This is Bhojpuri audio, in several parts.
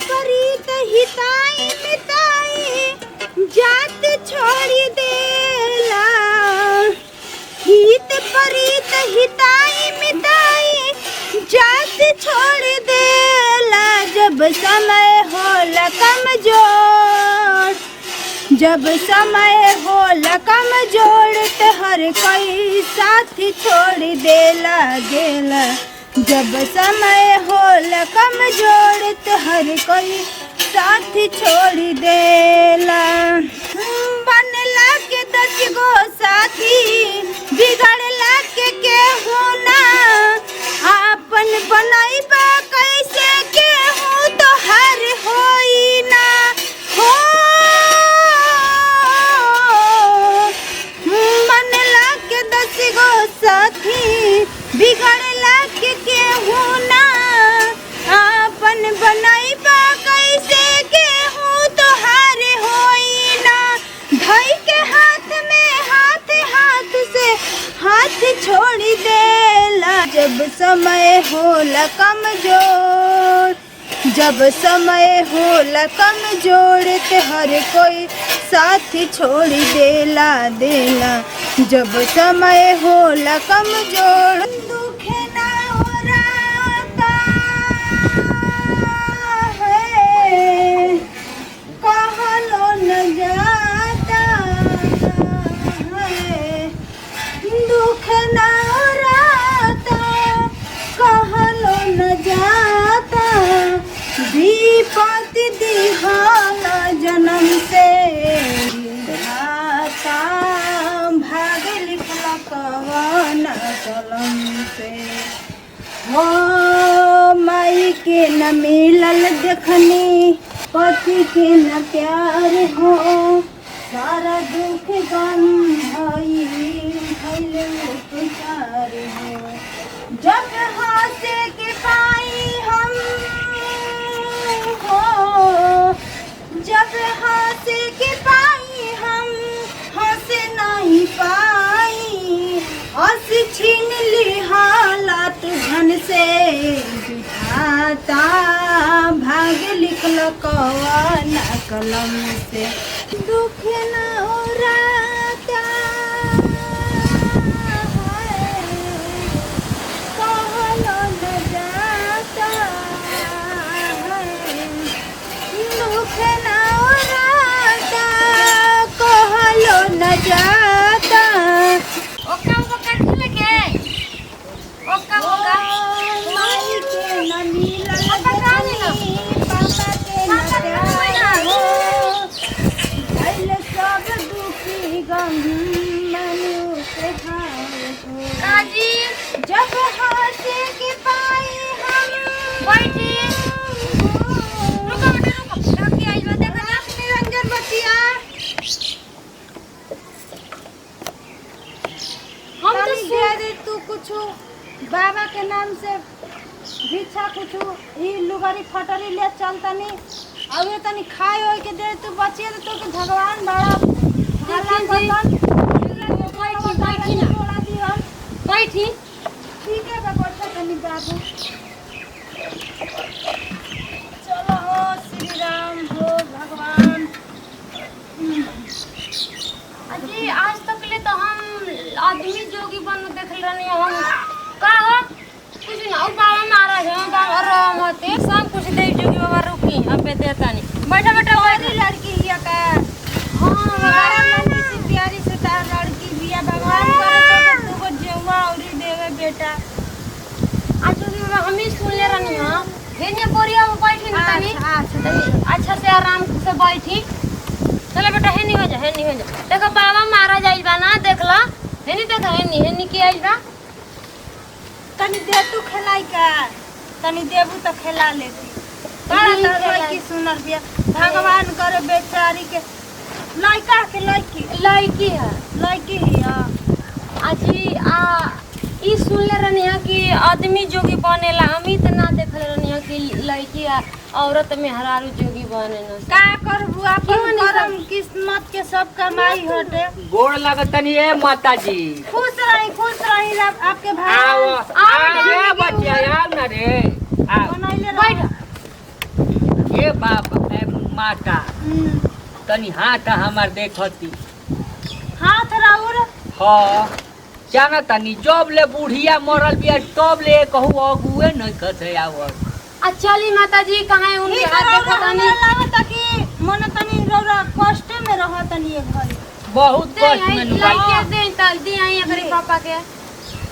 परीत हिताई मिताई जात छोड़ी देला। हित परीत हिताई मिताई जात छोड़ देला। जब समय होला कमजोर, जब समय होला कमजोर ते हर कोई साथ छोड़ देला गेला। जब समय होला कमजोर तो हर कोई साथ छोड़ देला। बनला के 10 गो साथी बिगड़ला के केहू ना आपन बनैबा कैसे केहू तो हर होई ना हो। बनला के 10 गो साथी बिगड़ला के केहू ना आपन बनैबा कैसे केहू तो हार होई ना। धई के हाथ में हाथ हाथ से हाथ छोड़ देला। जब समय होला कमजोर, जब समय होला कमजोर ते हर कोई साथ छोड़ देला देला। जब समय होला कमजोर दुखे ना ओराता है, कहलो न जाता है। दुख ना ओराता कहलो न जाता। विपत्ति दिहाला जन्म से आता। भाग लिखला कवन कलम से हो। माई के न मिलल देखनी, पति के न प्यार हो। सारा दुख गम भइल उपचार हो। जब हंसे के पाई हम हो, जब हंसे के पाई हम हंस नहीं पाई। हंस छीन ली हालात धन से बिठाता। भाग लिखल कवन कलम से दुख न ओराता है, कहलो न जाता है। दुख न ओराता कहलो न जाता। ओका ओका कर लगे ओका ओका माई के न मिलल देखनी, पापा के न प्यार हो। भइल सब दुखी गम मनुष्य भाव हो। काजी जब हंसे के पाई हम बैठी रुको बेटा रुको रखी आई बा देखो ना निरंजन बतिया। हम तो तनी दे दे तू कुछ बाबा के नाम से भिक्षा कुछ ई लुगारी फटरी ले चल तनी। और ये तनी खाए होए के दे तू बचिए तो के भगवान बड़ा भला बतन। बैठी ना बैठी। ठीक है बाबा तनी बाबू। चलो हो श्री राम हो भगवान। अजी आज तक ले तो हम आदमी जोगी बन देख रहनी हम का हो कुछ ना बाबा महाराज हम बाबा रहमते सब कुछ दे जोगी बाबा रुकी अबे देता नहीं। बैठा बैठा हमारी लड़की हिया का हां बड़ा मनी से प्यारी से तार लड़की बिया भगवान करे तो तुको जेवा औरी देवे बेटा। आज जोगी बाबा हम ही सुन ले रहनी हां हेने बोरिया में बैठी ना तनी अच्छा से आराम से बैठी। चलो बेटा हेनी हो जा हेनी हो जा। देखो बाबा महाराज आइल बा ना देख लो हेनी देखो हेनी हेनी के आइल बा। तनी दे तू खिलाई का, तनी देबू तो खिला लेती। बड़ा तो लड़की सुनर बिया भगवान करे बेचारी के लड़का के लड़की लड़की है लड़की हिया। अजी ई सुन ले रहनी है कि आदमी जोगी बनेला। हम ही तो ना देख रहनी है कि लड़की औरत में हरारू जोगी बने न। का करबू अपन करम किस्मत के सब कमाई हटे। गोड़ लगतनी है माता जी। खुश रही आपके भाई। आओ आओ बच्चा यार ना रे। आओ बनैले बैठ ये ए बाबा ए माता तनी हाथ हमार देखती हाथ राउर हाँ जाना तनी जब ले बुढ़िया मरल बिया तब ले कहू अगुए नहीं कथे आवत आ चली माता जी कहाँ उनके हाथ देखो तनी लागत कि मन तनी रौरा कष्ट में रहत तनी एक घड़ी बहुत दे कष्ट में आई नुकाई लाइके दे तल दी आई एकरे पापा के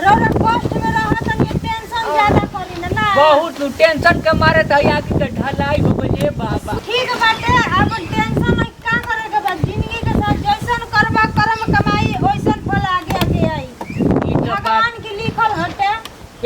रौरा कष्ट में रहत तनी टेंशन ज्यादा करी ना बहुत टेंशन के मारे त आगे के ढलाई हो गए बाबा ठीक बाटे अब टेंशन नहीं का करे के बाद जिंदगी के साथ जैसन करबा कर्म कमाई ओइसन फल आगे आगे आई ई तो बात भगवान की लिखल हटे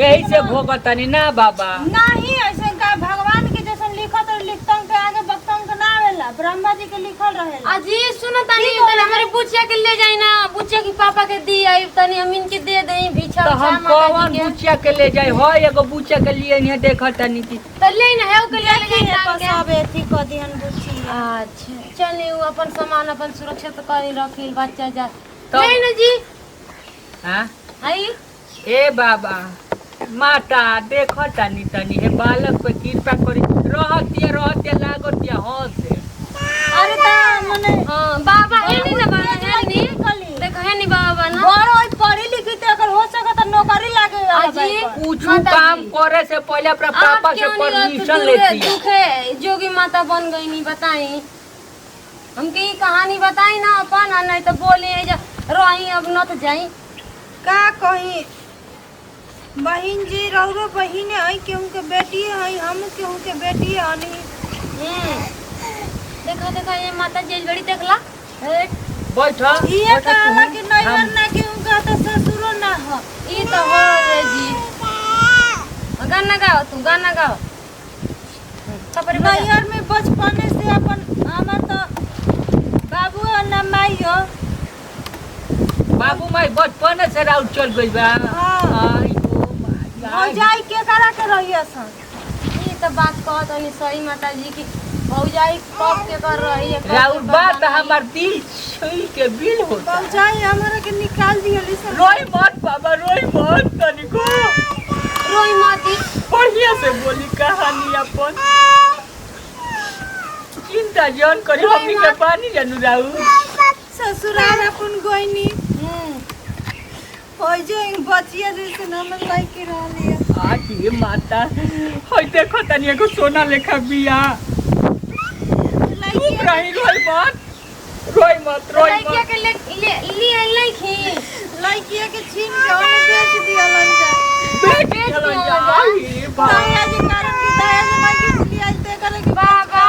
यही से भोगतनी ना बाबा नहीं ऐसे का भगवान के जैसन लिखत और लिखतन के आगे बक्तन के ना आवेला ब्रह्मा जी के लिखल रहेला अजी सुनो तनी तनी हमारे बुचिया के ले जाई ना बुचिया की पापा के दी आई तनी हम इनके दे देई भिक्षा तो हम कौन बुचिया के ले जाए हो एगो बुचिया के लिए नहीं देखतनी की तो ले ना है के ले जाई टांग के सब एथी क दिहन बुझी अच्छा चली वो अपन सामान अपन सुरक्षित करी रखिल बच्चा जा तो- ले ना जी हां आई ए बाबा माता देखो तनी तनी हे बालक पे कृपा करी रहतिया लागतिया हंसे अरे ता मने हां बाबा है नी ना बाबा है नी देखो है नी बाबा ना और ओइ पढ़ी लिखी ते अगर हो सके त नौकरी लागे अजी कुछ काम करे से पहले अपना पापा से परमिशन लेती है दुखे जोगी माता बन गई नी बताई हमके ई कहानी बताई ना अपन नहीं तो बोले रही अब न तो जाई का कही बहिन जी रौरो बहिन है केहू के बेटी है हम केहू के बेटी हनी देखा देखा ये माता जी बड़ी देखला बैठा ये कहला कि नैहर ना केहू का त ससुरो ना हो ई तो हो रे जी गाना गाओ तू गाना गाओ कपड़े नैहर में बचपन से अपन हमर तो बाबू और ना माई हो बाबू माई बचपन से राउत चल गई बा हाँ। आई हो जाई के करा के रहिए सन ई तो बात कहत हनी सही माता जी की भौजाई कब के कर रही है राउत बात हमार दिल छुई के बिल होता हो जाई हमरा के निकाल दियली सन रोई मत बाबा रोई मत तनिको रोई माती बढ़िया से बोली कहानी अपन चिंता जन करी रोई हमनी के मत। पानी जानू राउ ससुराल अपन गोइनी हो जाई बचिया जैसे हमर लाइक रहली आज ये माता होय देखो तनी एगो सोना लेखा बिया चुप रही रोई मत लड़किया के ले ले लईखी लइकिया के छीन के ओने बेच दियलन जा बेटी चलो जाई बाबा दहेज कारण की दहेज मांगी लिया ते करे कि बाबा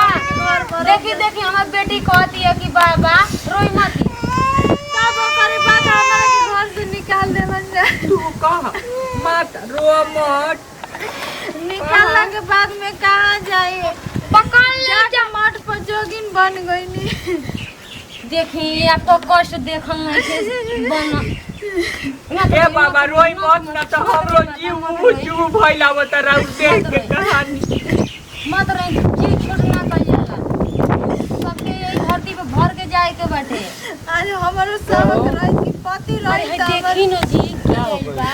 घर पर देखी देखी हमार बेटी कहती है कि बाबा रोई मत तब करे बाद हमरा के घर से निकाल देलन जा तू कहा मत रो मत निकालने के बाद में कहां जाए पकड़ ले जा मठ पर जोगिन बन गईनी देखी आपको कष्ट देखल नहीं के बना ए बाबा रोई मत ना तो हमरो जीव भइला बता राउ देख के कहानी मत रही जी छोड़ना कर जाला सबके यही धरती पे भर के जाए के बाटे आज हमारो सबक रही कि पति अरे रही है देखी न जी क्या होइल बा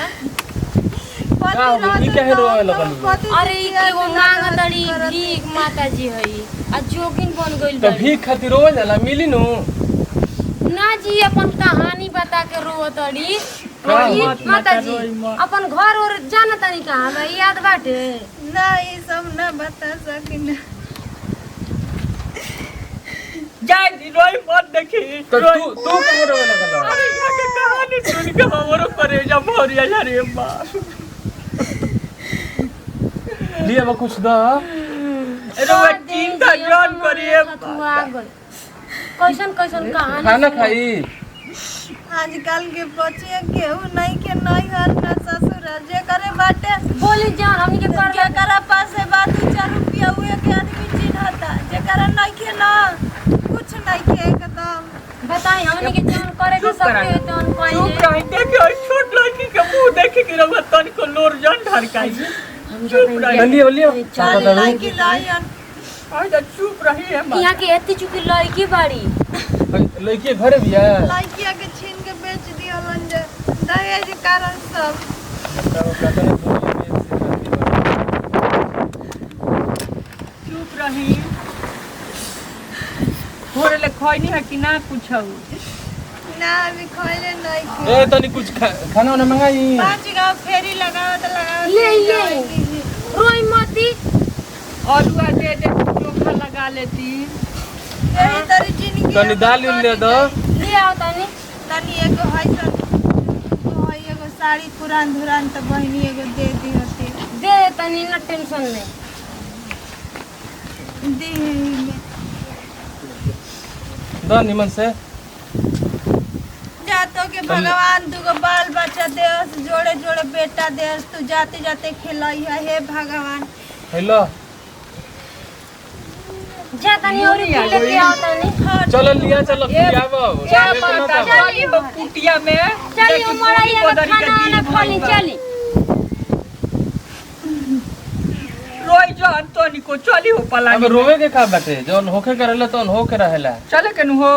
पति रही अरे ई एगो मांग दड़ी भीख माता जी हई आ जोगिन बन गइल तो बड़ी भीख खातिर रोज जाला मिली नु ना जी अपन कहानी बता के रोतड़ी मत माता जी रोई मत। अपन घर और जाना तनी कहां बा याद बाटे ना ये सब ना बता सकिन जाय दी रोई मत देखी तो रोई तू कहे रोवे लगल अरे यहाँ के कहानी सुन के हमरो करेजा भरिया जा रे बा लिए बा कुछ द रोवे चिंता जन करिए कैसन कैसन कहानी खाना सुनो। खाई आजकल के बच्चे केहू नहीं के नैहर ना ससुर जे करे बाटे बोली जान हमनी के कर जेकरा पास से बात 4 रुपया हुए के आदमी चिन्हता जेकरा नहीं के ना कुछ नहीं के एकदम बताई हमनी के जान करे के चुप करा। सकते जान चुप पाइले रही देखे ओइ छोट लड़की के मुंह देखे कि रउआ तनिको लोर जन ढरकाई चुप रही लियो लियो चल लड़की लायन आज चुप रही है मां यहाँ के एती चुकी लड़की बाड़ी लड़की घरे भी है लड़किया के छीन के बेच दियलन जे दहेज कारण सब चुप रही खैनी है कि ना कुछ ना अभी खोले नहीं ए तनी कुछ खाना वाना मंगाई 5 गांव फेरी लगाओ तो लगाओ ले रोई मती आलूआ दे दे चोखा लगा लेती यही तरी जिंदगी तनी दाल उल ले दो ले आओ तनी तनी एगो है तो एगो साड़ी पुरान धुरान तो बहनी एगो दे दी होती दे तनी ना टेंशन नहीं दी दो निमन से जातो के भगवान दुगो बाल बच्चा देस जोड़े जोड़े बेटा देस तू जाते जाते खिलाई है हे भगवान हेलो जा तनी और लेके आओ तनी चलो लिया चलो खियाबो क्या माता चली हो कुटिया में चली हमारा ये खाना ना खाली चली रोई जो अंतोनी को चली हो पला अब रोवे के का बाटे जौन होके करेला तौन होके रहेला चले केनु हो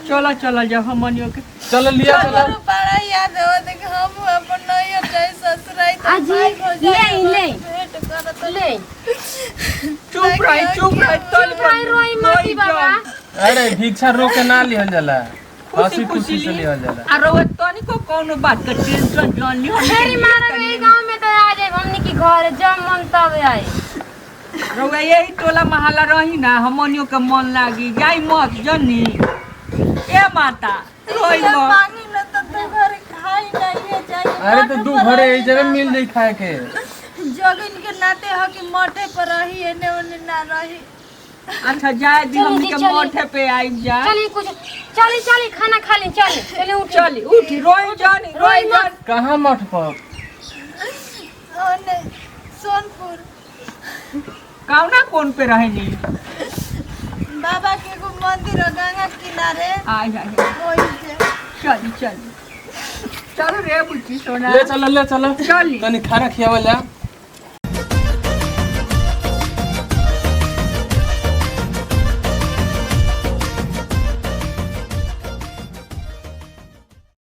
चला चला जा हमनियो के चलो लिया चलो चलो बड़ा याद हो देख हम अपन नैया जाय ससुराई तो आजी, भाई हो जाए ले। भेंट करत ले चुप रही तोल भाई रोई मती बाबा अरे भिक्षा रोके ना लिहल जाला खुशी हंसी खुशी खुशी से लिहल जाला आ रोए तोनी को कोनो बात का टेंशन जान लियो फेरी मारा गई गांव में तो आ जाए हमनी की घर जब मन तब आए रोए यही टोला महला रही ना हमनियो के मन लागी जाई मत जनी ए माता रोई ये मत मांगी न तो तू घर खाई नहीं है जाए अरे तो दू घरे एक जगह मिल जाई खाए के जोगिन के नाते हो कि मोटे पर रही एने ओने ना रही अच्छा जाए दी चली हम जी, के चली। मोठे पे आई जा चली कुछ चली खाना खा ले चली उठ चली उठी रोई जानी रोई जान कहाँ मठ पर ओने सोनपुर कौना कौन पे रहनी बाबा के एगो मंदिर है गंगा किनारे आ जा वही से चली चल रे बुच्ची सोना ले चलो चली तनी खाना खियावल जा